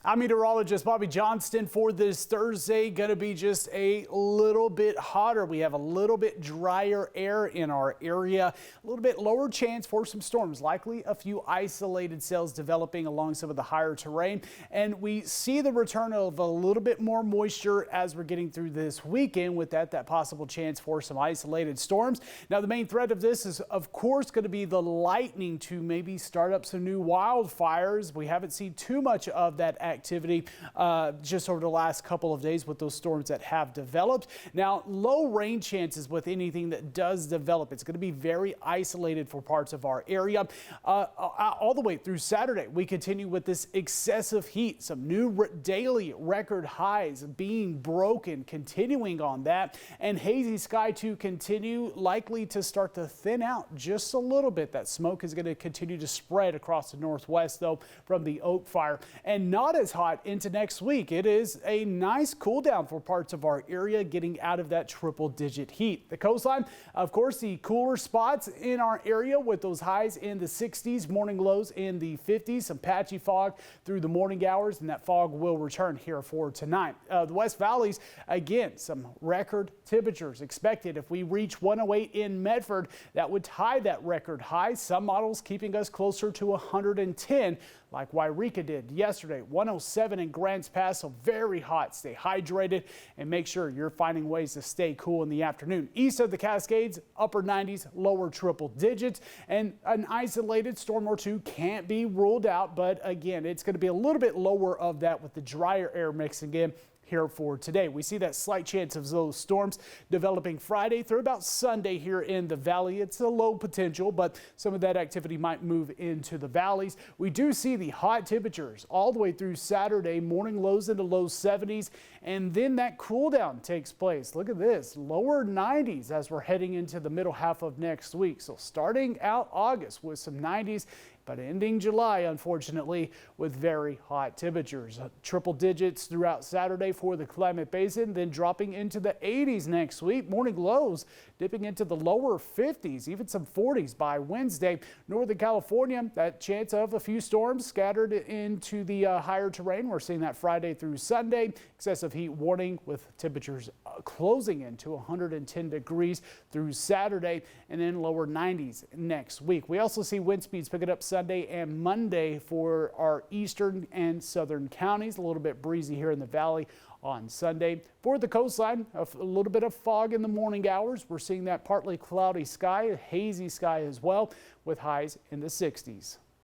I'm meteorologist Bobby Johnston. For this Thursday, going to be just a little bit hotter. We have a little bit drier air in our area, a little bit lower chance for some storms, likely a few isolated cells developing along some of the higher terrain. And we see the return of a little bit more moisture as we're getting through this weekend, with that possible chance for some isolated storms. Now, the main threat of this is, of course, going to be the lightning to maybe start up some new wildfires. We haven't seen too much of that activity just over the last couple of days with those storms that have developed. Now, low rain chances with anything that does develop. It's going to be very isolated for parts of our area. All the way through Saturday, we continue with this excessive heat. Some new daily record highs being broken, continuing on that. And hazy sky to continue, likely to start to thin out just a little bit. That smoke is going to continue to spread across the northwest, though, from the Oak Fire. And not as hot into next week. It is a nice cool down for parts of our area, getting out of that triple-digit heat. The coastline, of course, the cooler spots in our area with those highs in the 60s, morning lows in the 50s, some patchy fog through the morning hours, and that fog will return here for tonight. The West Valleys, again, some record temperatures expected. If we reach 108 in Medford, that would tie that record high. Some models keeping us closer to 110, like Wairika did yesterday. 107 in Grants Pass, so very hot. Stay hydrated and make sure you're finding ways to stay cool in the afternoon. East of the Cascades, upper 90s, lower triple digits, and an isolated storm or two can't be ruled out, but again, it's going to be a little bit lower of that with the drier air mixing in here for today. We see that slight chance of those storms developing Friday through about Sunday here in the valley. It's a low potential, but some of that activity might move into the valleys. We do see the hot temperatures all the way through Saturday, morning lows into low 70s, and then that cool down takes place. Look at this, lower 90s as we're heading into the middle half of next week. So starting out August with some 90s, but ending July, unfortunately, with very hot temperatures. Triple digits throughout Saturday for the Climate Basin, then dropping into the 80s next week. Morning lows dipping into the lower 50s, even some 40s by Wednesday. Northern California, that chance of a few storms scattered into the higher terrain. We're seeing that Friday through Sunday. Excessive heat warning with temperatures closing into 110 degrees through Saturday, and then lower 90s next week. We also see wind speeds picking up Sunday and Monday for our eastern and southern counties. A little bit breezy here in the valley on Sunday. For the coastline, a little bit of fog in the morning hours. We're seeing that partly cloudy sky, a hazy sky as well, with highs in the 60s.